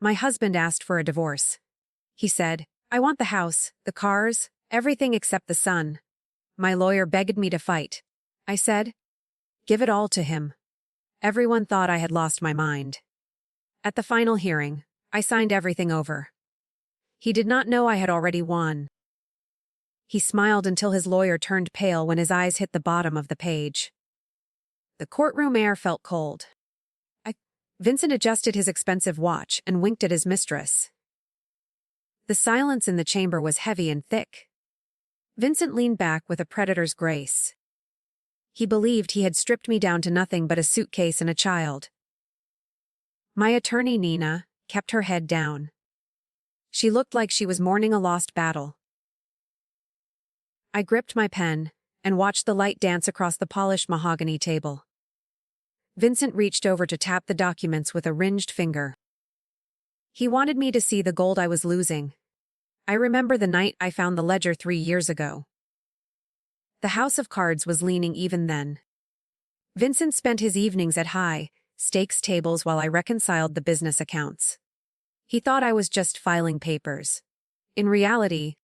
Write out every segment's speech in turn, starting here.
My husband asked for a divorce. He said, "I want the house, the cars, everything except the son." My lawyer begged me to fight. I said, "Give it all to him." Everyone thought I had lost my mind. At the final hearing, I signed everything over. He did not know I had already won. He smiled until his lawyer turned pale when his eyes hit the bottom of the page. The courtroom air felt cold. Vincent adjusted his expensive watch and winked at his mistress. The silence in the chamber was heavy and thick. Vincent leaned back with a predator's grace. He believed he had stripped me down to nothing but a suitcase and a child. My attorney, Nina, kept her head down. She looked like she was mourning a lost battle. I gripped my pen and watched the light dance across the polished mahogany table. Vincent reached over to tap the documents with a ringed finger. He wanted me to see the gold I was losing. I remember the night I found the ledger 3 years ago. The house of cards was leaning even then. Vincent spent his evenings at high-stakes tables while I reconciled the business accounts. He thought I was just filing papers. In reality,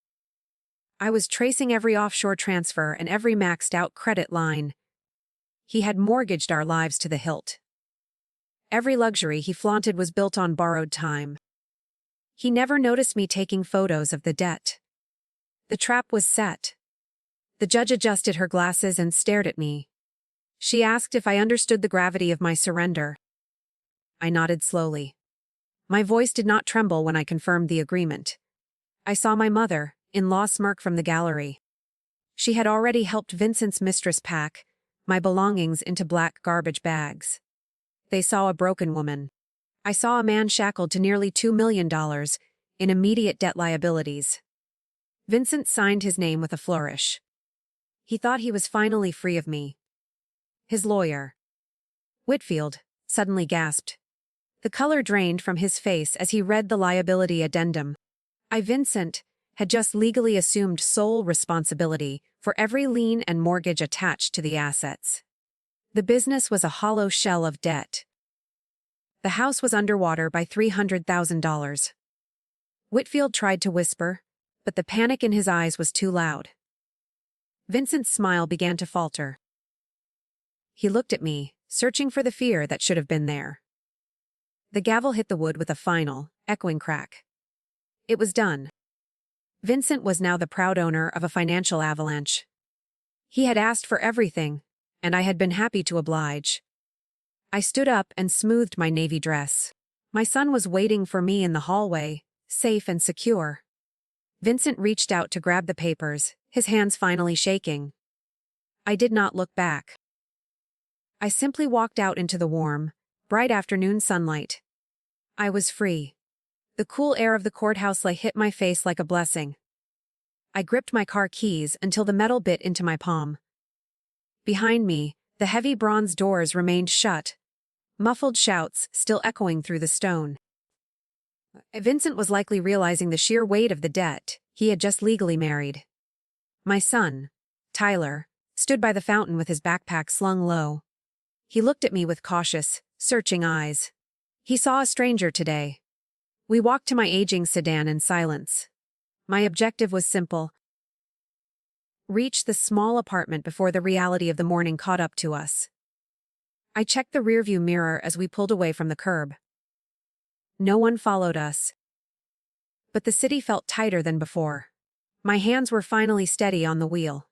I was tracing every offshore transfer and every maxed-out credit line. He had mortgaged our lives to the hilt. Every luxury he flaunted was built on borrowed time. He never noticed me taking photos of the debt. The trap was set. The judge adjusted her glasses and stared at me. She asked if I understood the gravity of my surrender. I nodded slowly. My voice did not tremble when I confirmed the agreement. I saw my mother-in-law smirk from the gallery. She had already helped Vincent's mistress pack my belongings into black garbage bags. They saw a broken woman. I saw a man shackled to nearly $2 million in immediate debt liabilities. Vincent signed his name with a flourish. He thought he was finally free of me. His lawyer, Whitfield, suddenly gasped. The color drained from his face as he read the liability addendum. Vincent, had just legally assumed sole responsibility for every lien and mortgage attached to the assets. The business was a hollow shell of debt. The house was underwater by $300,000. Whitfield tried to whisper, but the panic in his eyes was too loud. Vincent's smile began to falter. He looked at me, searching for the fear that should have been there. The gavel hit the wood with a final, echoing crack. It was done. Vincent was now the proud owner of a financial avalanche. He had asked for everything, and I had been happy to oblige. I stood up and smoothed my navy dress. My son was waiting for me in the hallway, safe and secure. Vincent reached out to grab the papers, his hands finally shaking. I did not look back. I simply walked out into the warm, bright afternoon sunlight. I was free. The cool air of the courthouse hit my face like a blessing. I gripped my car keys until the metal bit into my palm. Behind me, the heavy bronze doors remained shut, muffled shouts still echoing through the stone. Vincent was likely realizing the sheer weight of the debt he had just legally married. My son, Tyler, stood by the fountain with his backpack slung low. He looked at me with cautious, searching eyes. He saw a stranger today. We walked to my aging sedan in silence. My objective was simple: reach the small apartment before the reality of the morning caught up to us. I checked the rearview mirror as we pulled away from the curb. No one followed us. But the city felt tighter than before. My hands were finally steady on the wheel.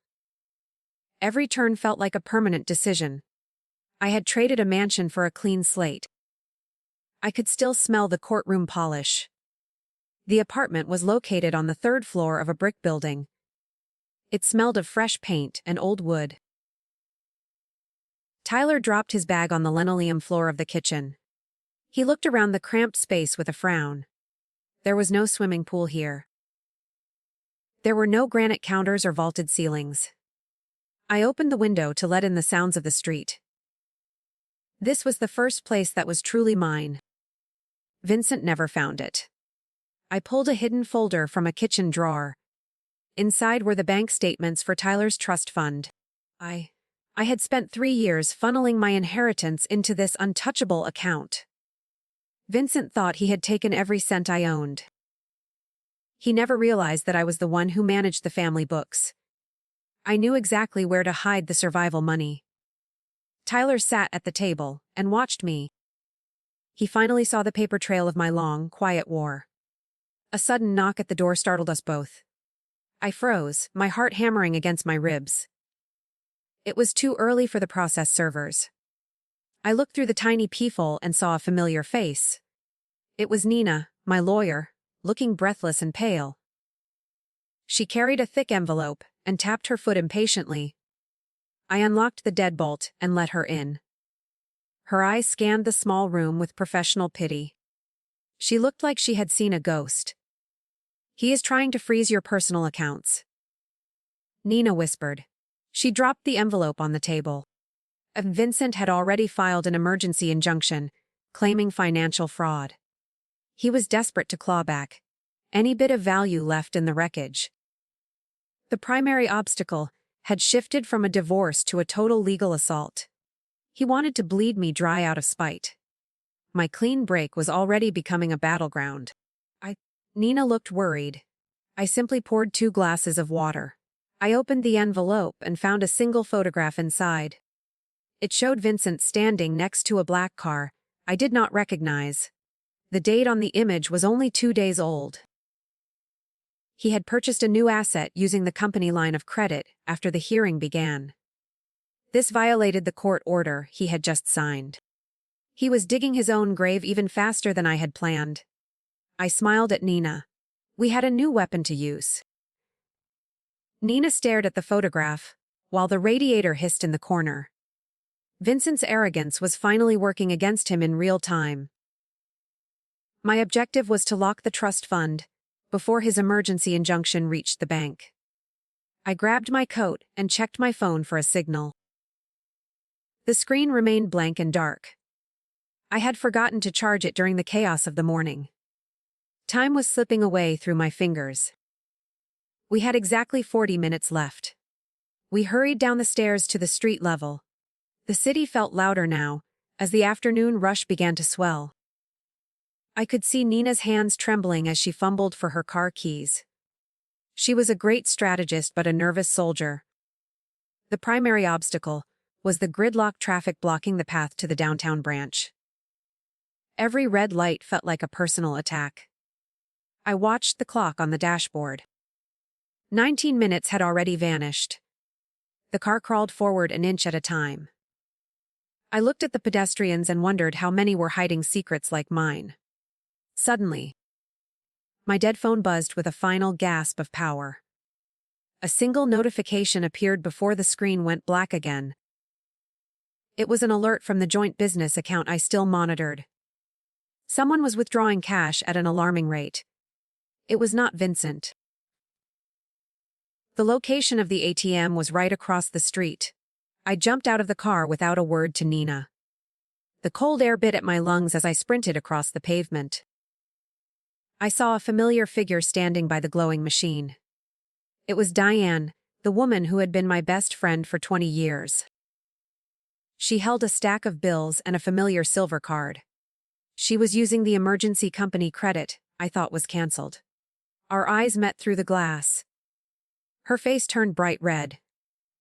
Every turn felt like a permanent decision. I had traded a mansion for a clean slate. I could still smell the courtroom polish. The apartment was located on the 3rd floor of a brick building. It smelled of fresh paint and old wood. Tyler dropped his bag on the linoleum floor of the kitchen. He looked around the cramped space with a frown. There was no swimming pool here. There were no granite counters or vaulted ceilings. I opened the window to let in the sounds of the street. This was the first place that was truly mine. Vincent never found it. I pulled a hidden folder from a kitchen drawer. Inside were the bank statements for Tyler's trust fund. I had spent 3 years funneling my inheritance into this untouchable account. Vincent thought he had taken every cent I owned. He never realized that I was the one who managed the family books. I knew exactly where to hide the survival money. Tyler sat at the table and watched me. He finally saw the paper trail of my long, quiet war. A sudden knock at the door startled us both. I froze, my heart hammering against my ribs. It was too early for the process servers. I looked through the tiny peephole and saw a familiar face. It was Nina, my lawyer, looking breathless and pale. She carried a thick envelope and tapped her foot impatiently. I unlocked the deadbolt and let her in. Her eyes scanned the small room with professional pity. She looked like she had seen a ghost. "He is trying to freeze your personal accounts," Nina whispered. She dropped the envelope on the table. Vincent had already filed an emergency injunction, claiming financial fraud. He was desperate to claw back any bit of value left in the wreckage. The primary obstacle had shifted from a divorce to a total legal assault. He wanted to bleed me dry out of spite. My clean break was already becoming a battleground. Nina looked worried. I simply poured 2 glasses of water. I opened the envelope and found a single photograph inside. It showed Vincent standing next to a black car I did not recognize. The date on the image was only 2 days old. He had purchased a new asset using the company line of credit after the hearing began. This violated the court order he had just signed. He was digging his own grave even faster than I had planned. I smiled at Nina. We had a new weapon to use. Nina stared at the photograph, while the radiator hissed in the corner. Vincent's arrogance was finally working against him in real time. My objective was to lock the trust fund before his emergency injunction reached the bank. I grabbed my coat and checked my phone for a signal. The screen remained blank and dark. I had forgotten to charge it during the chaos of the morning. Time was slipping away through my fingers. We had exactly 40 minutes left. We hurried down the stairs to the street level. The city felt louder now, as the afternoon rush began to swell. I could see Nina's hands trembling as she fumbled for her car keys. She was a great strategist but a nervous soldier. The primary obstacle was the gridlock traffic blocking the path to the downtown branch. Every red light felt like a personal attack. I watched the clock on the dashboard. 19 minutes had already vanished. The car crawled forward an inch at a time. I looked at the pedestrians and wondered how many were hiding secrets like mine. Suddenly, my dead phone buzzed with a final gasp of power. A single notification appeared before the screen went black again. It was an alert from the joint business account I still monitored. Someone was withdrawing cash at an alarming rate. It was not Vincent. The location of the ATM was right across the street. I jumped out of the car without a word to Nina. The cold air bit at my lungs as I sprinted across the pavement. I saw a familiar figure standing by the glowing machine. It was Diane, the woman who had been my best friend for 20 years. She held a stack of bills and a familiar silver card. She was using the emergency company credit I thought was canceled. Our eyes met through the glass. Her face turned bright red.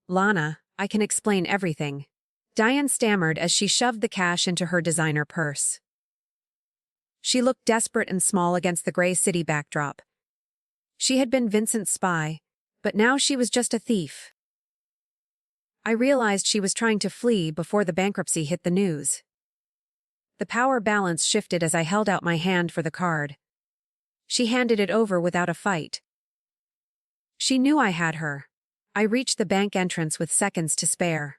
"Lana, I can explain everything," Diane stammered as she shoved the cash into her designer purse. She looked desperate and small against the gray city backdrop. She had been Vincent's spy, but now she was just a thief. I realized she was trying to flee before the bankruptcy hit the news. The power balance shifted as I held out my hand for the card. She handed it over without a fight. She knew I had her. I reached the bank entrance with seconds to spare.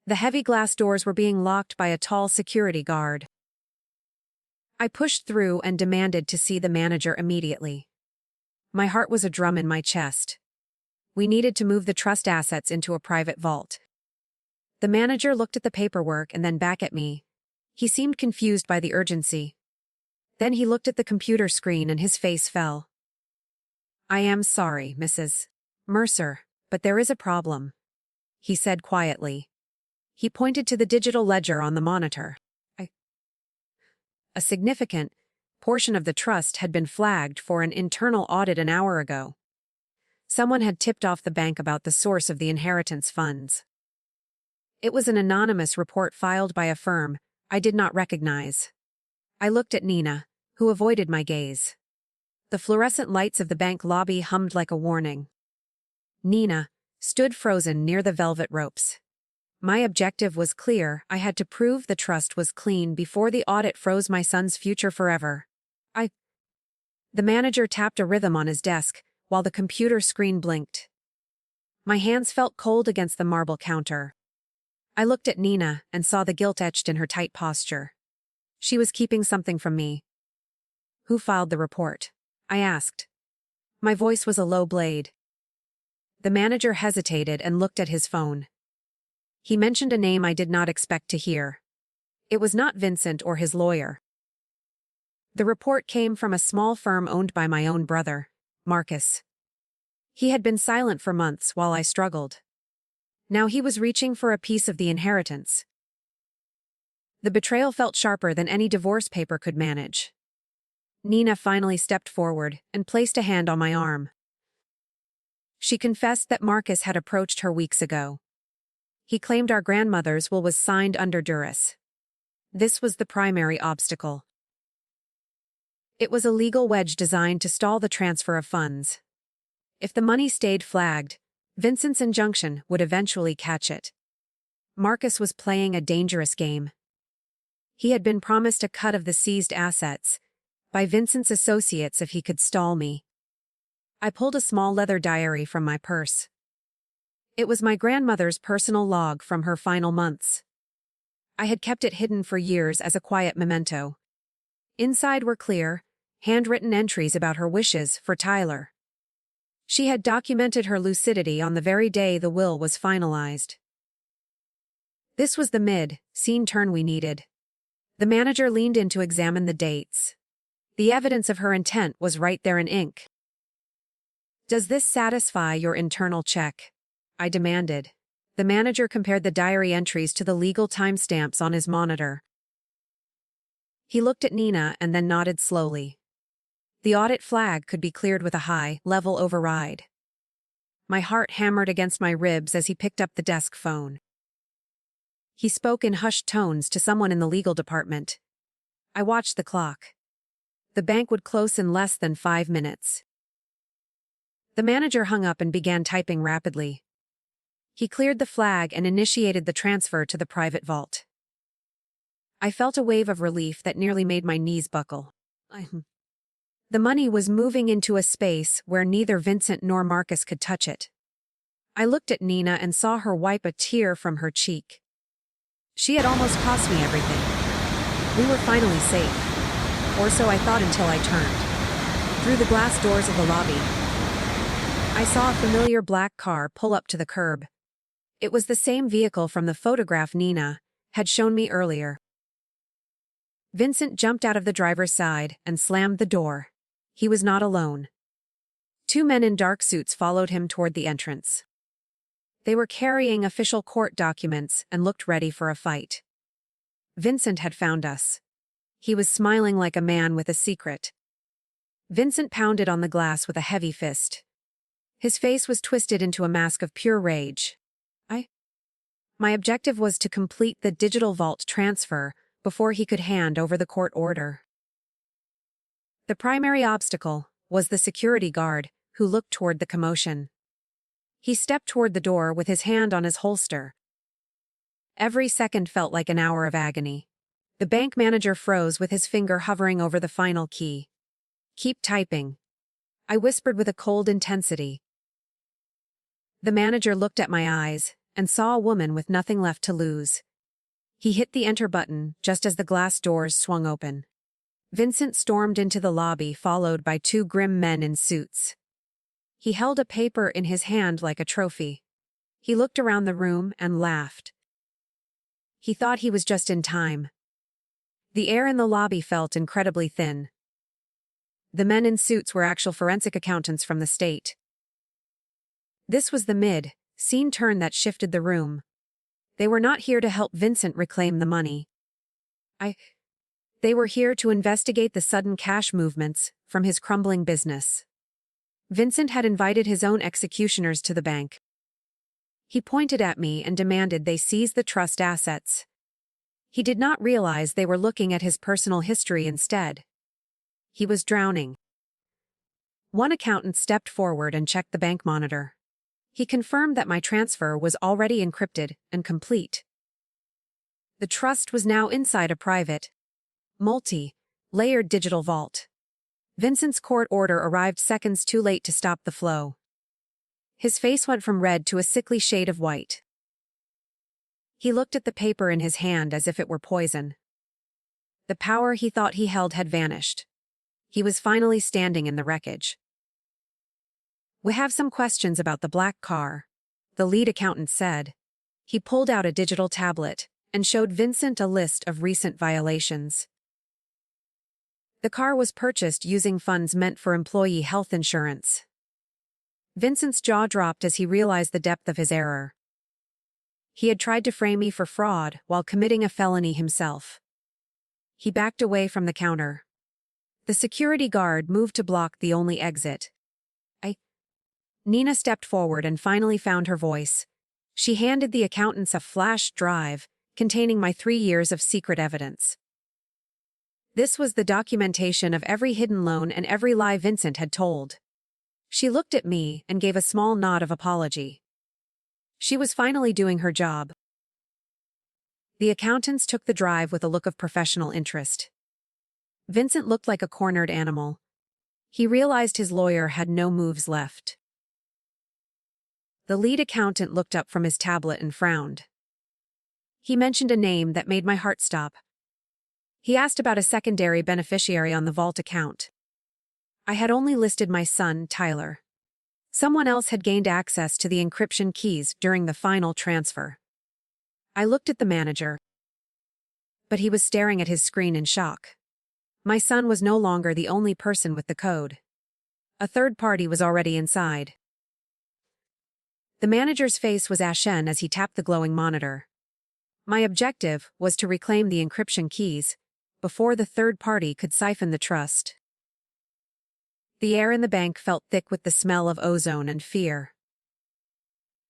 The heavy glass doors were being locked by a tall security guard. I pushed through and demanded to see the manager immediately. My heart was a drum in my chest. We needed to move the trust assets into a private vault. The manager looked at the paperwork and then back at me. He seemed confused by the urgency. Then he looked at the computer screen and his face fell. "I am sorry, Mrs. Mercer, but there is a problem," he said quietly. He pointed to the digital ledger on the monitor. A significant portion of the trust had been flagged for an internal audit an hour ago. Someone had tipped off the bank about the source of the inheritance funds. It was an anonymous report filed by a firm I did not recognize. I looked at Nina, who avoided my gaze. The fluorescent lights of the bank lobby hummed like a warning. Nina stood frozen near the velvet ropes. My objective was clear. I had to prove the trust was clean before the audit froze my son's future forever. The manager tapped a rhythm on his desk, while the computer screen blinked. My hands felt cold against the marble counter. I looked at Nina and saw the guilt etched in her tight posture. She was keeping something from me. "Who filed the report?" I asked. My voice was a low blade. The manager hesitated and looked at his phone. He mentioned a name I did not expect to hear. It was not Vincent or his lawyer. The report came from a small firm owned by my own brother, Marcus. He had been silent for months while I struggled. Now he was reaching for a piece of the inheritance. The betrayal felt sharper than any divorce paper could manage. Nina finally stepped forward and placed a hand on my arm. She confessed that Marcus had approached her weeks ago. He claimed our grandmother's will was signed under duress. This was the primary obstacle. It was a legal wedge designed to stall the transfer of funds. If the money stayed flagged, Vincent's injunction would eventually catch it. Marcus was playing a dangerous game. He had been promised a cut of the seized assets by Vincent's associates if he could stall me. I pulled a small leather diary from my purse. It was my grandmother's personal log from her final months. I had kept it hidden for years as a quiet memento. Inside were clear, handwritten entries about her wishes for Tyler. She had documented her lucidity on the very day the will was finalized. This was the mid-scene turn we needed. The manager leaned in to examine the dates. The evidence of her intent was right there in ink. "Does this satisfy your internal check?" I demanded. The manager compared the diary entries to the legal timestamps on his monitor. He looked at Nina and then nodded slowly. The audit flag could be cleared with a high-level override. My heart hammered against my ribs as he picked up the desk phone. He spoke in hushed tones to someone in the legal department. I watched the clock. The bank would close in less than 5 minutes. The manager hung up and began typing rapidly. He cleared the flag and initiated the transfer to the private vault. I felt a wave of relief that nearly made my knees buckle. The money was moving into a space where neither Vincent nor Marcus could touch it. I looked at Nina and saw her wipe a tear from her cheek. She had almost cost me everything. We were finally safe. Or so I thought until I turned. Through the glass doors of the lobby, I saw a familiar black car pull up to the curb. It was the same vehicle from the photograph Nina had shown me earlier. Vincent jumped out of the driver's side and slammed the door. He was not alone. 2 men in dark suits followed him toward the entrance. They were carrying official court documents and looked ready for a fight. Vincent had found us. He was smiling like a man with a secret. Vincent pounded on the glass with a heavy fist. His face was twisted into a mask of pure rage. My objective was to complete the digital vault transfer before he could hand over the court order. The primary obstacle was the security guard, who looked toward the commotion. He stepped toward the door with his hand on his holster. Every second felt like an hour of agony. The bank manager froze with his finger hovering over the final key. "Keep typing," I whispered with a cold intensity. The manager looked at my eyes and saw a woman with nothing left to lose. He hit the enter button just as the glass doors swung open. Vincent stormed into the lobby, followed by 2 grim men in suits. He held a paper in his hand like a trophy. He looked around the room and laughed. He thought he was just in time. The air in the lobby felt incredibly thin. The men in suits were actual forensic accountants from the state. This was the mid-scene turn that shifted the room. They were not here to help Vincent reclaim the money. They were here to investigate the sudden cash movements from his crumbling business. Vincent had invited his own executioners to the bank. He pointed at me and demanded they seize the trust assets. He did not realize they were looking at his personal history instead. He was drowning. One accountant stepped forward and checked the bank monitor. He confirmed that my transfer was already encrypted and complete. The trust was now inside a private, multi-layered digital vault. Vincent's court order arrived seconds too late to stop the flow. His face went from red to a sickly shade of white. He looked at the paper in his hand as if it were poison. The power he thought he held had vanished. He was finally standing in the wreckage. "We have some questions about the black car," the lead accountant said. He pulled out a digital tablet and showed Vincent a list of recent violations. The car was purchased using funds meant for employee health insurance. Vincent's jaw dropped as he realized the depth of his error. He had tried to frame me for fraud while committing a felony himself. He backed away from the counter. The security guard moved to block the only exit. Nina stepped forward and finally found her voice. She handed the accountants a flash drive containing my 3 years of secret evidence. This was the documentation of every hidden loan and every lie Vincent had told. She looked at me and gave a small nod of apology. She was finally doing her job. The accountants took the drive with a look of professional interest. Vincent looked like a cornered animal. He realized his lawyer had no moves left. The lead accountant looked up from his tablet and frowned. He mentioned a name that made my heart stop. He asked about a secondary beneficiary on the vault account. I had only listed my son, Tyler. Someone else had gained access to the encryption keys during the final transfer. I looked at the manager, but he was staring at his screen in shock. My son was no longer the only person with the code. A third party was already inside. The manager's face was ashen as he tapped the glowing monitor. My objective was to reclaim the encryption keys before the third party could siphon the trust. The air in the bank felt thick with the smell of ozone and fear.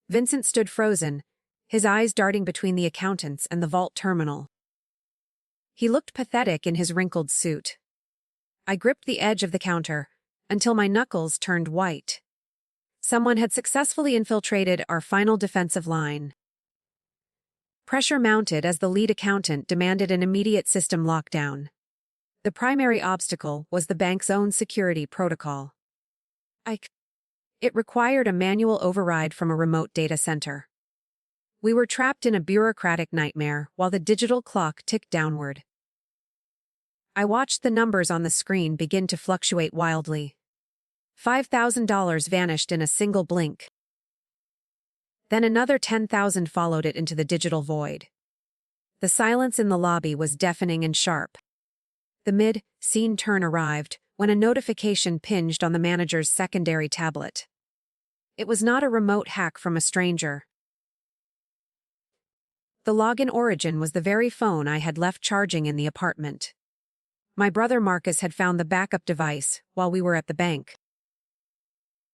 Vincent stood frozen, his eyes darting between the accountants and the vault terminal. He looked pathetic in his wrinkled suit. I gripped the edge of the counter until my knuckles turned white. Someone had successfully infiltrated our final defensive line. Pressure mounted as the lead accountant demanded an immediate system lockdown. The primary obstacle was the bank's own security protocol. It required a manual override from a remote data center. We were trapped in a bureaucratic nightmare while the digital clock ticked downward. I watched the numbers on the screen begin to fluctuate wildly. $5,000 vanished in a single blink. Then another 10,000 followed it into the digital void. The silence in the lobby was deafening and sharp. The mid-scene turn arrived when a notification pinged on the manager's secondary tablet. It was not a remote hack from a stranger. The login origin was the very phone I had left charging in the apartment. My brother Marcus had found the backup device while we were at the bank.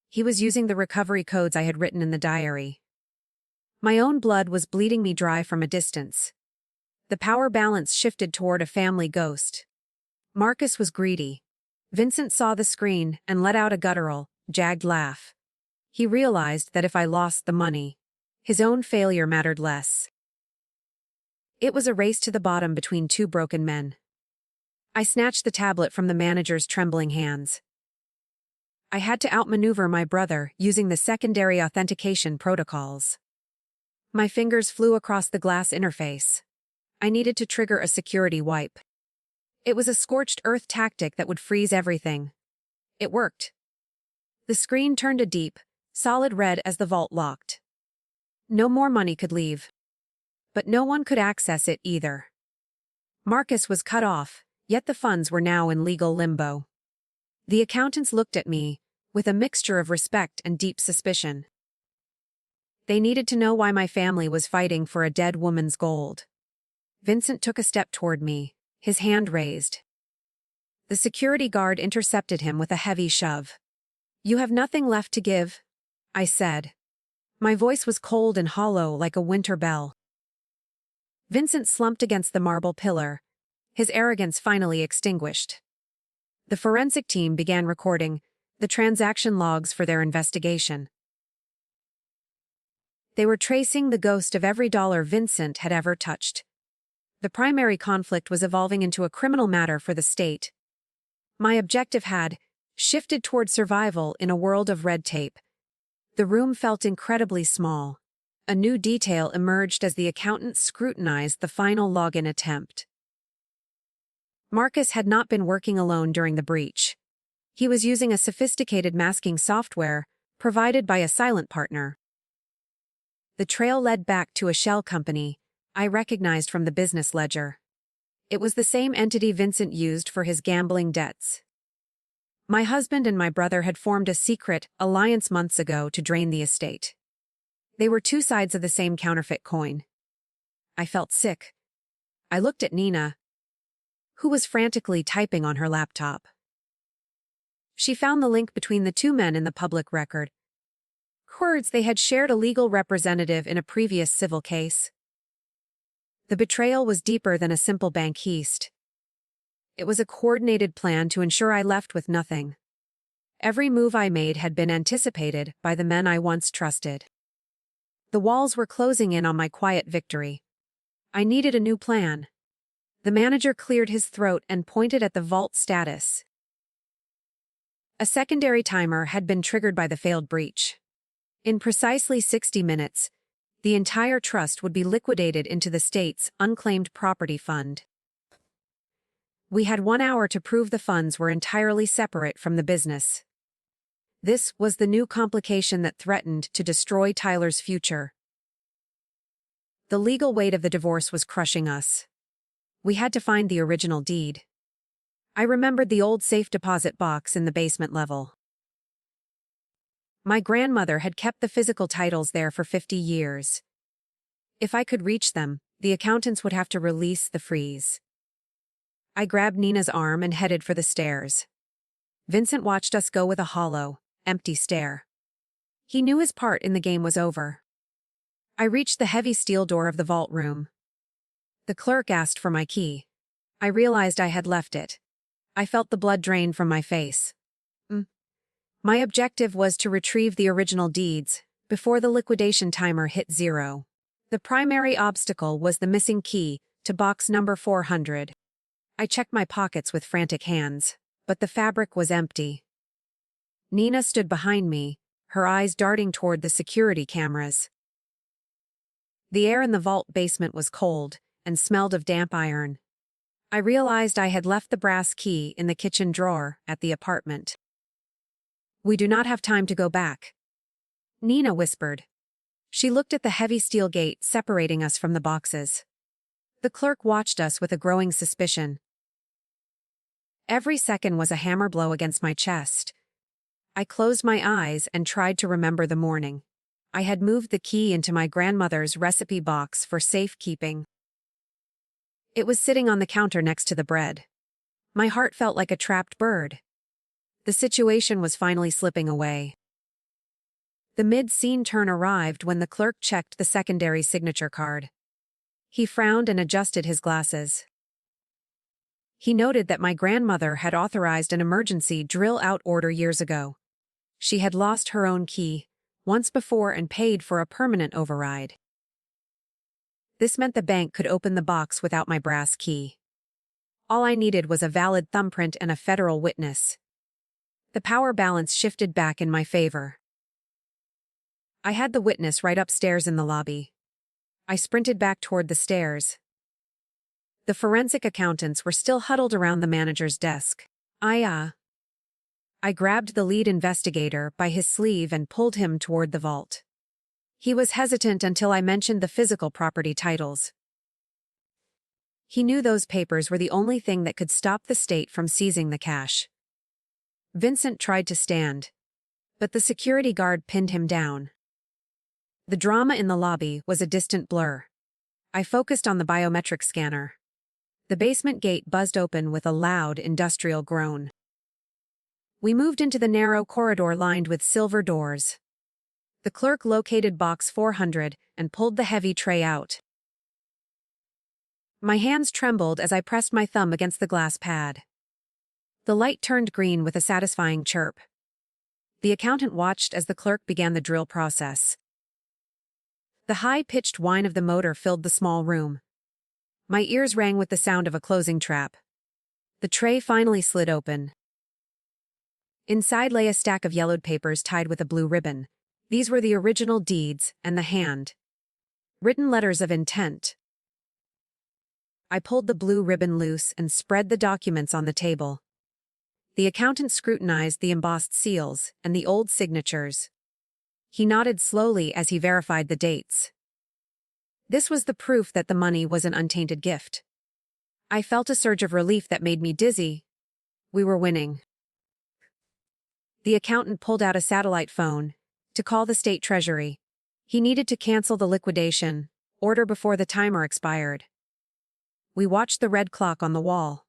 He was using the recovery codes I had written in the diary. My own blood was bleeding me dry from a distance. The power balance shifted toward a family ghost. Marcus was greedy. Vincent saw the screen and let out a guttural, jagged laugh. He realized that if I lost the money, his own failure mattered less. It was a race to the bottom between two broken men. I snatched the tablet from the manager's trembling hands. I had to outmaneuver my brother using the secondary authentication protocols. My fingers flew across the glass interface. I needed to trigger a security wipe. It was a scorched earth tactic that would freeze everything. It worked. The screen turned a deep, solid red as the vault locked. No more money could leave. But no one could access it either. Marcus was cut off, yet the funds were now in legal limbo. The accountants looked at me, with a mixture of respect and deep suspicion. They needed to know why my family was fighting for a dead woman's gold. Vincent took a step toward me, his hand raised. The security guard intercepted him with a heavy shove. "You have nothing left to give," I said. My voice was cold and hollow like a winter bell. Vincent slumped against the marble pillar, his arrogance finally extinguished. The forensic team began recording the transaction logs for their investigation. They were tracing the ghost of every dollar Vincent had ever touched. The primary conflict was evolving into a criminal matter for the state. My objective had shifted toward survival in a world of red tape. The room felt incredibly small. A new detail emerged as the accountant scrutinized the final login attempt. Marcus had not been working alone during the breach. He was using a sophisticated masking software provided by a silent partner. The trail led back to a shell company I recognized from the business ledger. It was the same entity Vincent used for his gambling debts. My husband and my brother had formed a secret alliance months ago to drain the estate. They were two sides of the same counterfeit coin. I felt sick. I looked at Nina, who was frantically typing on her laptop. She found the link between the two men in the public record. Words they had shared a legal representative in a previous civil case. The betrayal was deeper than a simple bank heist. It was a coordinated plan to ensure I left with nothing. Every move I made had been anticipated by the men I once trusted. The walls were closing in on my quiet victory. I needed a new plan. The manager cleared his throat and pointed at the vault status. A secondary timer had been triggered by the failed breach. In precisely 60 minutes, the entire trust would be liquidated into the state's unclaimed property fund. We had 1 hour to prove the funds were entirely separate from the business. This was the new complication that threatened to destroy Tyler's future. The legal weight of the divorce was crushing us. We had to find the original deed. I remembered the old safe deposit box in the basement level. My grandmother had kept the physical titles there for 50 years. If I could reach them, the accountants would have to release the freeze. I grabbed Nina's arm and headed for the stairs. Vincent watched us go with a hollow, empty stare. He knew his part in the game was over. I reached the heavy steel door of the vault room. The clerk asked for my key. I realized I had left it. I felt the blood drain from my face. My objective was to retrieve the original deeds before the liquidation timer hit 0. The primary obstacle was the missing key to box number 400. I checked my pockets with frantic hands, but the fabric was empty. Nina stood behind me, her eyes darting toward the security cameras. The air in the vault basement was cold and smelled of damp iron. I realized I had left the brass key in the kitchen drawer at the apartment. "We do not have time to go back," Nina whispered. She looked at the heavy steel gate separating us from the boxes. The clerk watched us with a growing suspicion. Every second was a hammer blow against my chest. I closed my eyes and tried to remember the morning. I had moved the key into my grandmother's recipe box for safekeeping. It was sitting on the counter next to the bread. My heart felt like a trapped bird. The situation was finally slipping away. The mid-scene turn arrived when the clerk checked the secondary signature card. He frowned and adjusted his glasses. He noted that my grandmother had authorized an emergency drill-out order years ago. She had lost her own key once before and paid for a permanent override. This meant the bank could open the box without my brass key. All I needed was a valid thumbprint and a federal witness. The power balance shifted back in my favor. I had the witness right upstairs in the lobby. I sprinted back toward the stairs. The forensic accountants were still huddled around the manager's desk. I grabbed the lead investigator by his sleeve and pulled him toward the vault. He was hesitant until I mentioned the physical property titles. He knew those papers were the only thing that could stop the state from seizing the cash. Vincent tried to stand, but the security guard pinned him down. The drama in the lobby was a distant blur. I focused on the biometric scanner. The basement gate buzzed open with a loud, industrial groan. We moved into the narrow corridor lined with silver doors. The clerk located box 400 and pulled the heavy tray out. My hands trembled as I pressed my thumb against the glass pad. The light turned green with a satisfying chirp. The accountant watched as the clerk began the drill process. The high-pitched whine of the motor filled the small room. My ears rang with the sound of a closing trap. The tray finally slid open. Inside lay a stack of yellowed papers tied with a blue ribbon. These were the original deeds and the hand-written letters of intent. I pulled the blue ribbon loose and spread the documents on the table. The accountant scrutinized the embossed seals and the old signatures. He nodded slowly as he verified the dates. This was the proof that the money was an untainted gift. I felt a surge of relief that made me dizzy. We were winning. The accountant pulled out a satellite phone to call the state treasury. He needed to cancel the liquidation order before the timer expired. We watched the red clock on the wall.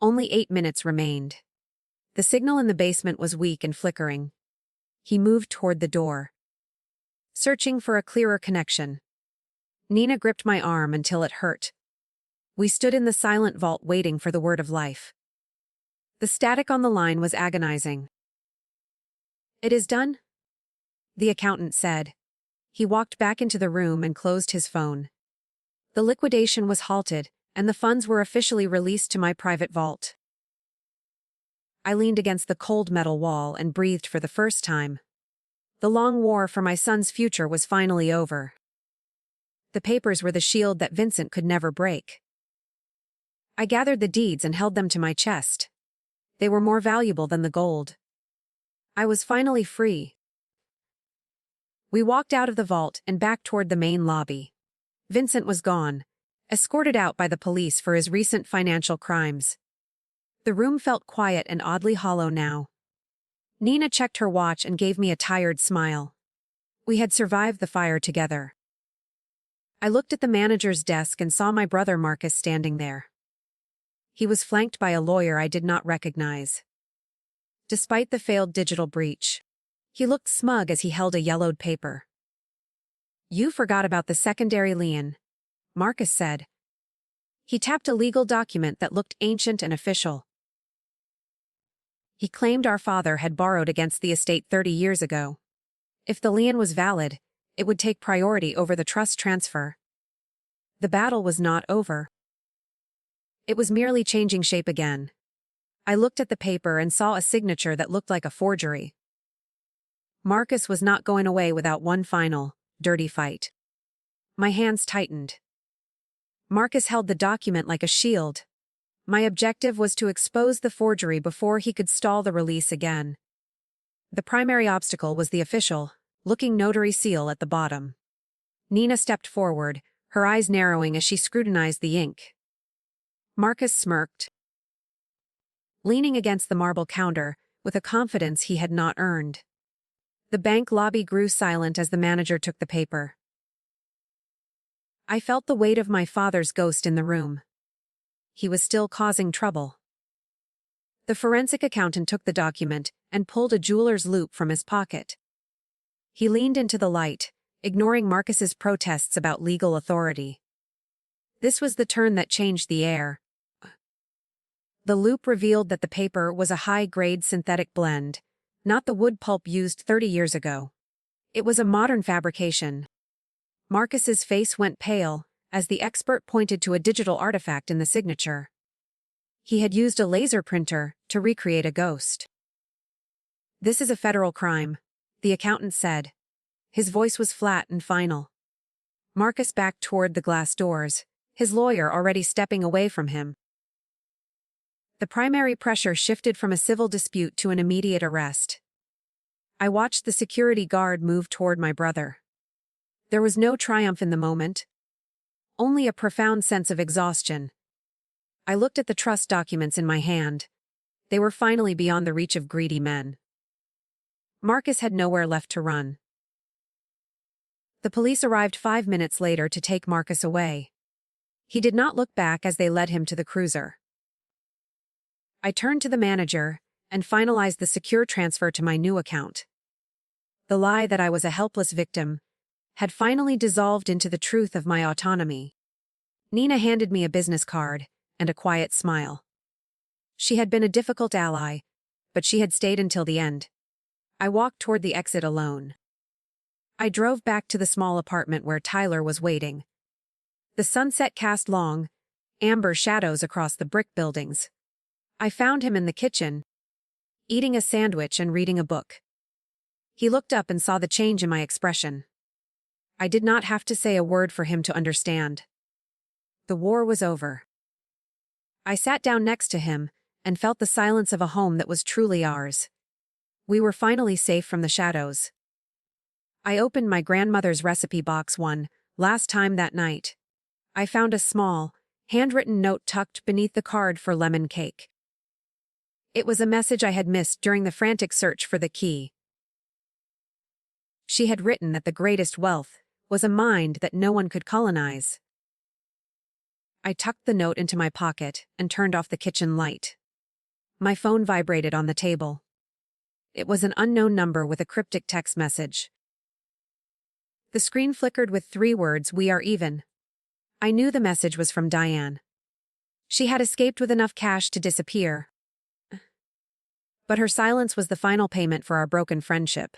Only 8 minutes remained. The signal in the basement was weak and flickering. He moved toward the door, searching for a clearer connection. Nina gripped my arm until it hurt. We stood in the silent vault waiting for the word of life. The static on the line was agonizing. "It is done?" the accountant said. He walked back into the room and closed his phone. The liquidation was halted, and the funds were officially released to my private vault. I leaned against the cold metal wall and breathed for the first time. The long war for my son's future was finally over. The papers were the shield that Vincent could never break. I gathered the deeds and held them to my chest. They were more valuable than the gold. I was finally free. We walked out of the vault and back toward the main lobby. Vincent was gone, escorted out by the police for his recent financial crimes. The room felt quiet and oddly hollow now. Nina checked her watch and gave me a tired smile. We had survived the fire together. I looked at the manager's desk and saw my brother Marcus standing there. He was flanked by a lawyer I did not recognize. Despite the failed digital breach, he looked smug as he held a yellowed paper. "You forgot about the secondary lien," Marcus said. He tapped a legal document that looked ancient and official. He claimed our father had borrowed against the estate 30 years ago. If the lien was valid, it would take priority over the trust transfer. The battle was not over. It was merely changing shape again. I looked at the paper and saw a signature that looked like a forgery. Marcus was not going away without one final, dirty fight. My hands tightened. Marcus held the document like a shield. My objective was to expose the forgery before he could stall the release again. The primary obstacle was the official, looking notary seal at the bottom. Nina stepped forward, her eyes narrowing as she scrutinized the ink. Marcus smirked, leaning against the marble counter with a confidence he had not earned. The bank lobby grew silent as the manager took the paper. I felt the weight of my father's ghost in the room. He was still causing trouble. The forensic accountant took the document and pulled a jeweler's loupe from his pocket. He leaned into the light, ignoring Marcus's protests about legal authority. This was the turn that changed the air. The loupe revealed that the paper was a high-grade synthetic blend, not the wood pulp used 30 years ago. It was a modern fabrication. Marcus's face went pale as the expert pointed to a digital artifact in the signature. He had used a laser printer to recreate a ghost. "This is a federal crime," the accountant said. His voice was flat and final. Marcus backed toward the glass doors, his lawyer already stepping away from him. The primary pressure shifted from a civil dispute to an immediate arrest. I watched the security guard move toward my brother. There was no triumph in the moment, only a profound sense of exhaustion. I looked at the trust documents in my hand. They were finally beyond the reach of greedy men. Marcus had nowhere left to run. The police arrived 5 minutes later to take Marcus away. He did not look back as they led him to the cruiser. I turned to the manager and finalized the secure transfer to my new account. The lie that I was a helpless victim had finally dissolved into the truth of my autonomy. Nina handed me a business card and a quiet smile. She had been a difficult ally, but she had stayed until the end. I walked toward the exit alone. I drove back to the small apartment where Tyler was waiting. The sunset cast long, amber shadows across the brick buildings. I found him in the kitchen, eating a sandwich and reading a book. He looked up and saw the change in my expression. I did not have to say a word for him to understand. The war was over. I sat down next to him and felt the silence of a home that was truly ours. We were finally safe from the shadows. I opened my grandmother's recipe box one last time that night. I found a small, handwritten note tucked beneath the card for lemon cake. It was a message I had missed during the frantic search for the key. She had written that the greatest wealth was a mind that no one could colonize. I tucked the note into my pocket and turned off the kitchen light. My phone vibrated on the table. It was an unknown number with a cryptic text message. The screen flickered with 3 words, "We are even." I knew the message was from Diane. She had escaped with enough cash to disappear. But her silence was the final payment for our broken friendship.